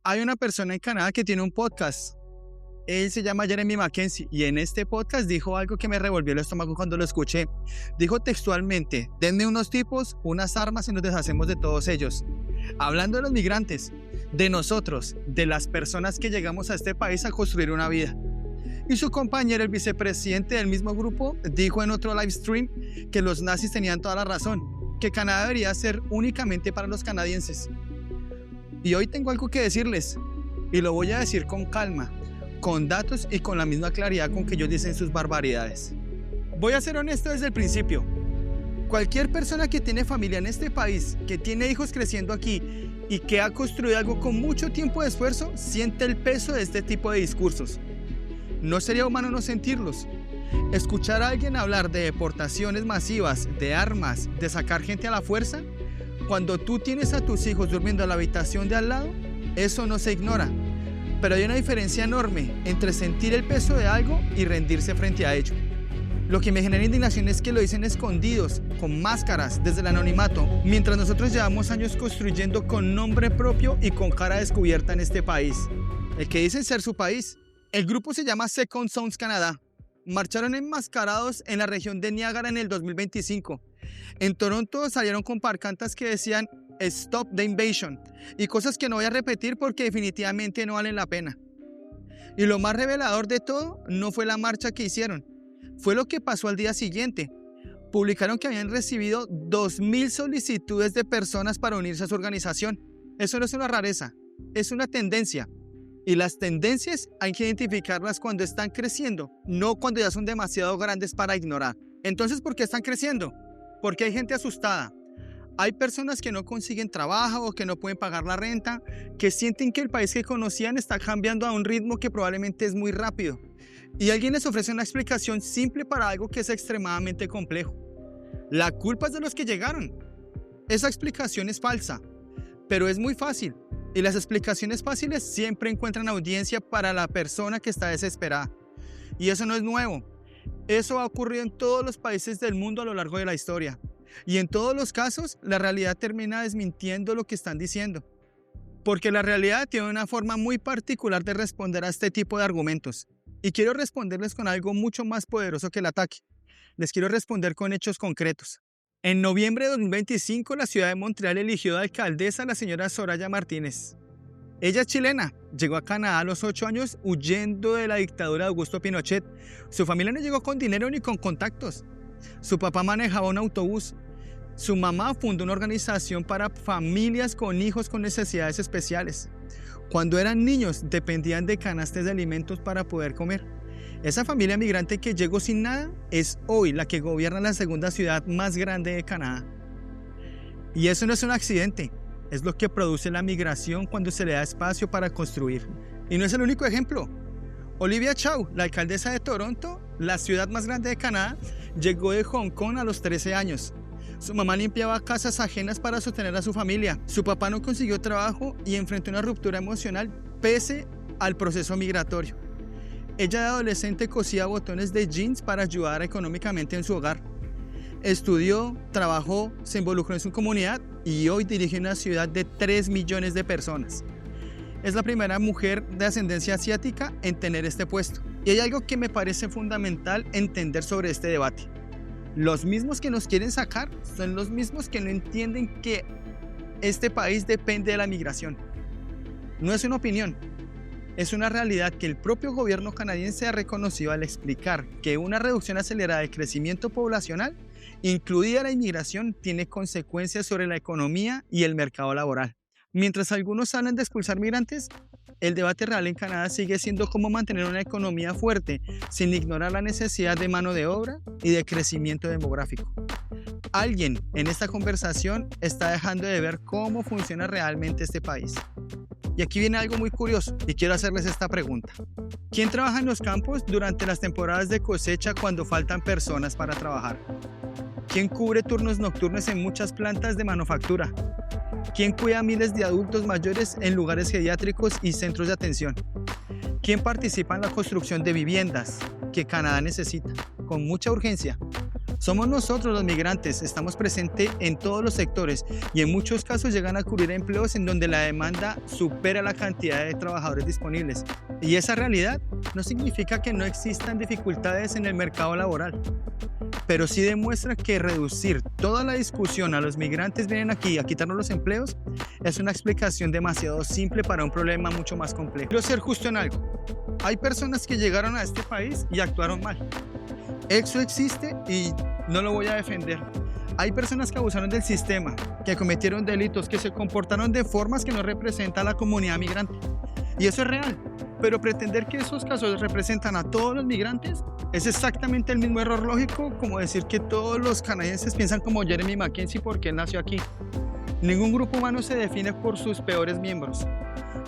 Hay una persona en Canadá que tiene un podcast. Él se llama Jeremy Mackenzie y en este podcast dijo algo que me revolvió el estómago cuando lo escuché. Dijo textualmente: denme unos tipos, unas armas y nos deshacemos de todos ellos. Hablando de los migrantes, de nosotros, de las personas que llegamos a este país a construir una vida. Y su compañero, el vicepresidente del mismo grupo, dijo en otro live stream que los nazis tenían toda la razón, que Canadá debería ser únicamente para los canadienses. Y hoy tengo algo que decirles, y lo voy a decir con calma, con datos y con la misma claridad con que ellos dicen sus barbaridades. Voy a ser honesto desde el principio. Cualquier persona que tiene familia en este país, que tiene hijos creciendo aquí y que ha construido algo con mucho tiempo de esfuerzo, siente el peso de este tipo de discursos. No sería humano no sentirlos. Escuchar a alguien hablar de deportaciones masivas, de armas, de sacar gente a la fuerza, cuando tú tienes a tus hijos durmiendo en la habitación de al lado, eso no se ignora. Pero hay una diferencia enorme entre sentir el peso de algo y rendirse frente a ello. Lo que me genera indignación es que lo dicen escondidos, con máscaras, desde el anonimato, mientras nosotros llevamos años construyendo con nombre propio y con cara descubierta en este país, el que dicen ser su país. El grupo se llama Second Sons Canadá. Marcharon enmascarados en la región de Niágara en el 2025. En Toronto salieron con pancartas que decían Stop the Invasion y cosas que no voy a repetir porque definitivamente no valen la pena. Y lo más revelador de todo no fue la marcha que hicieron, fue lo que pasó al día siguiente. Publicaron que habían recibido 2,000 solicitudes de personas para unirse a su organización. Eso no es una rareza, es una tendencia. Y las tendencias hay que identificarlas cuando están creciendo, no cuando ya son demasiado grandes para ignorar. Entonces, ¿por qué están creciendo? Porque hay gente asustada. Hay personas que no consiguen trabajo o que no pueden pagar la renta, que sienten que el país que conocían está cambiando a un ritmo que probablemente es muy rápido. Y alguien les ofrece una explicación simple para algo que es extremadamente complejo. La culpa es de los que llegaron. Esa explicación es falsa, pero es muy fácil. Y las explicaciones fáciles siempre encuentran audiencia para la persona que está desesperada. Y eso no es nuevo. Eso ha ocurrido en todos los países del mundo a lo largo de la historia. Y en todos los casos, la realidad termina desmintiendo lo que están diciendo. Porque la realidad tiene una forma muy particular de responder a este tipo de argumentos. Y quiero responderles con algo mucho más poderoso que el ataque. Les quiero responder con hechos concretos. En noviembre de 2025, la ciudad de Montreal eligió de alcaldesa a la señora Soraya Martínez. Ella es chilena, llegó a Canadá a los 8 años huyendo de la dictadura de Augusto Pinochet. Su familia no llegó con dinero ni con contactos. Su papá manejaba un autobús. Su mamá fundó una organización para familias con hijos con necesidades especiales. Cuando eran niños, dependían de canastas de alimentos para poder comer. Esa familia migrante que llegó sin nada es hoy la que gobierna la segunda ciudad más grande de Canadá. Y eso no es un accidente, es lo que produce la migración cuando se le da espacio para construir. Y no es el único ejemplo. Olivia Chow, la alcaldesa de Toronto, la ciudad más grande de Canadá, llegó de Hong Kong a los 13 años. Su mamá limpiaba casas ajenas para sostener a su familia. Su papá no consiguió trabajo y enfrentó una ruptura emocional pese al proceso migratorio. Ella de adolescente cosía botones de jeans para ayudar económicamente en su hogar. Estudió, trabajó, se involucró en su comunidad y hoy dirige una ciudad de 3 millones de personas. Es la primera mujer de ascendencia asiática en tener este puesto. Y hay algo que me parece fundamental entender sobre este debate. Los mismos que nos quieren sacar son los mismos que no entienden que este país depende de la migración. No es una opinión. Es una realidad que el propio gobierno canadiense ha reconocido al explicar que una reducción acelerada del crecimiento poblacional, incluida la inmigración, tiene consecuencias sobre la economía y el mercado laboral. Mientras algunos hablan de expulsar migrantes, el debate real en Canadá sigue siendo cómo mantener una economía fuerte sin ignorar la necesidad de mano de obra y de crecimiento demográfico. Alguien en esta conversación está dejando de ver cómo funciona realmente este país. Y aquí viene algo muy curioso y quiero hacerles esta pregunta. ¿Quién trabaja en los campos durante las temporadas de cosecha cuando faltan personas para trabajar? ¿Quién cubre turnos nocturnos en muchas plantas de manufactura? ¿Quién cuida a miles de adultos mayores en lugares geriátricos y centros de atención? ¿Quién participa en la construcción de viviendas que Canadá necesita con mucha urgencia? Somos nosotros los migrantes, estamos presentes en todos los sectores y en muchos casos llegan a cubrir empleos en donde la demanda supera la cantidad de trabajadores disponibles. Y esa realidad no significa que no existan dificultades en el mercado laboral, pero sí demuestra que reducir toda la discusión a los migrantes vienen aquí a quitarnos los empleos es una explicación demasiado simple para un problema mucho más complejo. Quiero ser justo en algo. Hay personas que llegaron a este país y actuaron mal. Eso existe y no lo voy a defender. Hay personas que abusaron del sistema, que cometieron delitos, que se comportaron de formas que no representan a la comunidad migrante. Y eso es real. Pero pretender que esos casos representan a todos los migrantes es exactamente el mismo error lógico como decir que todos los canadienses piensan como Jeremy Mackenzie porque él nació aquí. Ningún grupo humano se define por sus peores miembros.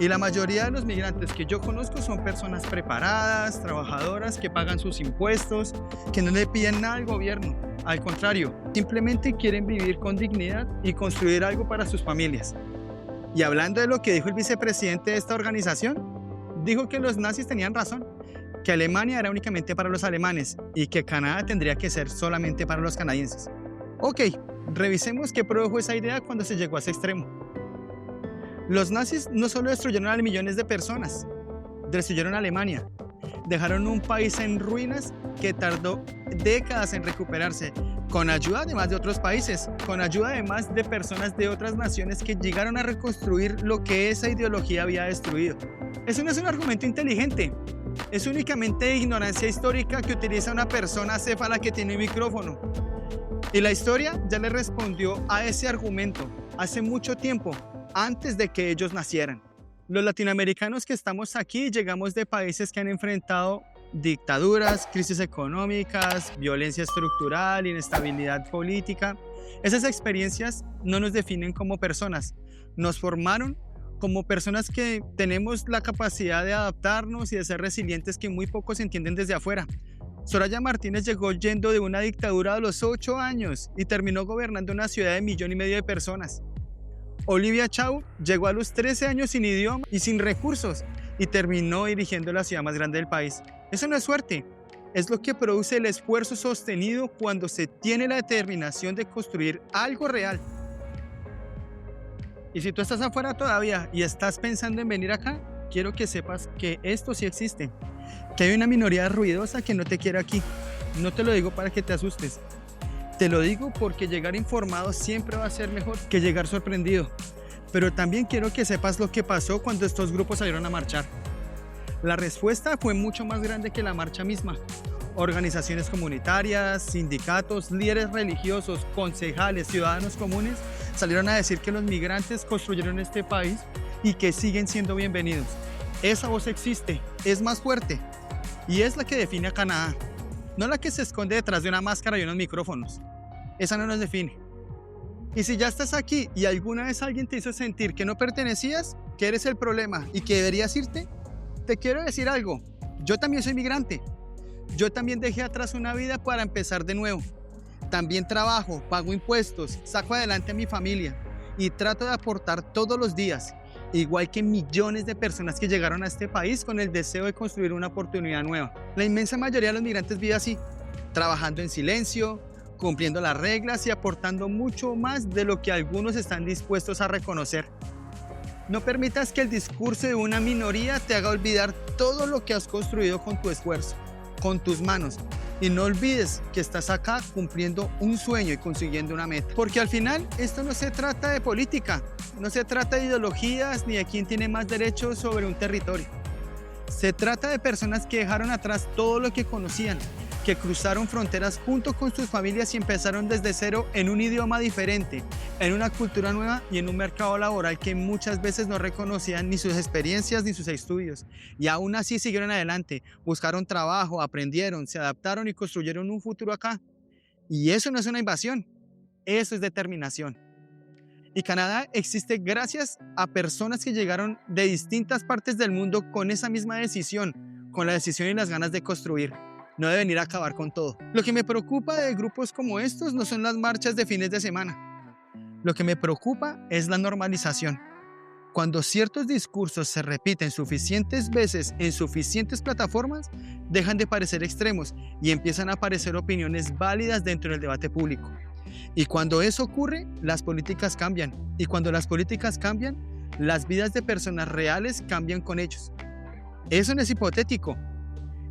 Y la mayoría de los migrantes que yo conozco son personas preparadas, trabajadoras, que pagan sus impuestos, que no le piden nada al gobierno. Al contrario, simplemente quieren vivir con dignidad y construir algo para sus familias. Y hablando de lo que dijo el vicepresidente de esta organización, dijo que los nazis tenían razón, que Alemania era únicamente para los alemanes y que Canadá tendría que ser solamente para los canadienses. Ok, revisemos qué produjo esa idea cuando se llegó a ese extremo. Los nazis no solo destruyeron a millones de personas, destruyeron a Alemania, dejaron un país en ruinas que tardó décadas en recuperarse, con ayuda además de otros países, con ayuda además de personas de otras naciones que llegaron a reconstruir lo que esa ideología había destruido. Eso no es un argumento inteligente, es únicamente ignorancia histórica que utiliza una persona acéfala que tiene un micrófono. Y la historia ya le respondió a ese argumento hace mucho tiempo, antes de que ellos nacieran. Los latinoamericanos que estamos aquí llegamos de países que han enfrentado dictaduras, crisis económicas, violencia estructural, inestabilidad política. Esas experiencias no nos definen como personas, nos formaron como personas que tenemos la capacidad de adaptarnos y de ser resilientes que muy pocos entienden desde afuera. Soraya Martínez llegó yendo de una dictadura a los 8 años y terminó gobernando una ciudad de 1,5 millones de personas. Olivia Chow llegó a los 13 años sin idioma y sin recursos y terminó dirigiendo la ciudad más grande del país. Eso no es suerte, es lo que produce el esfuerzo sostenido cuando se tiene la determinación de construir algo real. Y si tú estás afuera todavía y estás pensando en venir acá, quiero que sepas que esto sí existe, que hay una minoría ruidosa que no te quiere aquí. No te lo digo para que te asustes. Te lo digo porque llegar informado siempre va a ser mejor que llegar sorprendido. Pero también quiero que sepas lo que pasó cuando estos grupos salieron a marchar. La respuesta fue mucho más grande que la marcha misma. Organizaciones comunitarias, sindicatos, líderes religiosos, concejales, ciudadanos comunes salieron a decir que los migrantes construyeron este país y que siguen siendo bienvenidos. Esa voz existe, es más fuerte y es la que define a Canadá. No la que se esconde detrás de una máscara y unos micrófonos. Esa no nos define. Y si ya estás aquí y alguna vez alguien te hizo sentir que no pertenecías, que eres el problema y que deberías irte, te quiero decir algo. Yo también soy migrante. Yo también dejé atrás una vida para empezar de nuevo. También trabajo, pago impuestos, saco adelante a mi familia y trato de aportar todos los días, igual que millones de personas que llegaron a este país con el deseo de construir una oportunidad nueva. La inmensa mayoría de los migrantes vive así, trabajando en silencio, cumpliendo las reglas y aportando mucho más de lo que algunos están dispuestos a reconocer. No permitas que el discurso de una minoría te haga olvidar todo lo que has construido con tu esfuerzo, con tus manos. Y no olvides que estás acá cumpliendo un sueño y consiguiendo una meta. Porque al final esto no se trata de política, no se trata de ideologías ni de quién tiene más derechos sobre un territorio. Se trata de personas que dejaron atrás todo lo que conocían, que cruzaron fronteras junto con sus familias y empezaron desde cero en un idioma diferente, en una cultura nueva y en un mercado laboral que muchas veces no reconocían ni sus experiencias ni sus estudios. Y aún así siguieron adelante, buscaron trabajo, aprendieron, se adaptaron y construyeron un futuro acá. Y eso no es una invasión, eso es determinación. Y Canadá existe gracias a personas que llegaron de distintas partes del mundo con esa misma decisión, con la decisión y las ganas de construir, no de venir a acabar con todo. Lo que me preocupa de grupos como estos no son las marchas de fines de semana. Lo que me preocupa es la normalización. Cuando ciertos discursos se repiten suficientes veces en suficientes plataformas, dejan de parecer extremos y empiezan a aparecer opiniones válidas dentro del debate público. Y cuando eso ocurre, las políticas cambian. Y cuando las políticas cambian, las vidas de personas reales cambian con ellos. Eso no es hipotético.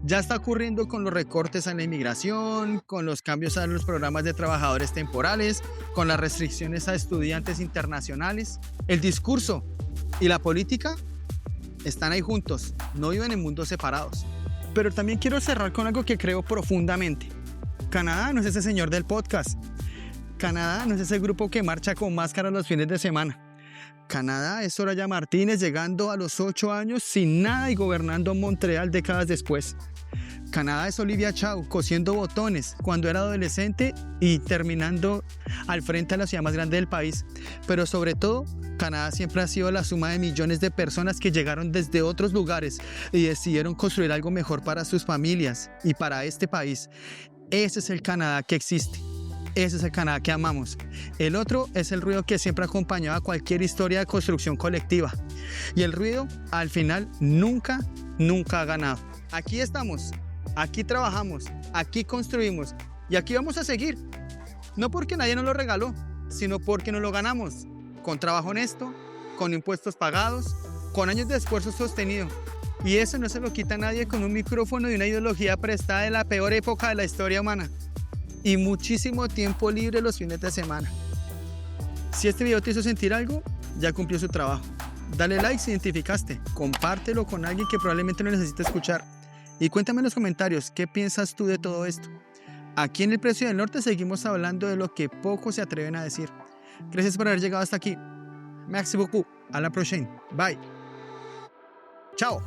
Ya está ocurriendo con los recortes a la inmigración, con los cambios a los programas de trabajadores temporales, con las restricciones a estudiantes internacionales. El discurso y la política están ahí juntos, no viven en mundos separados. Pero también quiero cerrar con algo que creo profundamente. Canadá no es ese señor del podcast. Canadá no es ese grupo que marcha con máscaras los fines de semana. Canadá es Soraya Martínez llegando a los 8 años sin nada y gobernando Montreal décadas después. Canadá es Olivia Chow cosiendo botones cuando era adolescente y terminando al frente de la ciudad más grande del país. Pero sobre todo, Canadá siempre ha sido la suma de millones de personas que llegaron desde otros lugares y decidieron construir algo mejor para sus familias y para este país. Ese es el Canadá que existe. Ese es el Canadá que amamos. El otro es el ruido que siempre acompañaba a cualquier historia de construcción colectiva. Y el ruido, al final, nunca ha ganado. Aquí estamos, aquí trabajamos, aquí construimos y aquí vamos a seguir. No porque nadie nos lo regaló, sino porque nos lo ganamos. Con trabajo honesto, con impuestos pagados, con años de esfuerzo sostenido. Y eso no se lo quita a nadie con un micrófono y una ideología prestada de la peor época de la historia humana. Y muchísimo tiempo libre los fines de semana. Si este video te hizo sentir algo, ya cumplió su trabajo. Dale like si identificaste, compártelo con alguien que probablemente lo necesite escuchar. Y cuéntame en los comentarios qué piensas tú de todo esto. Aquí en El Precio del Norte seguimos hablando de lo que pocos se atreven a decir. Gracias por haber llegado hasta aquí. Merci beaucoup. A la próxima. Bye. Chao.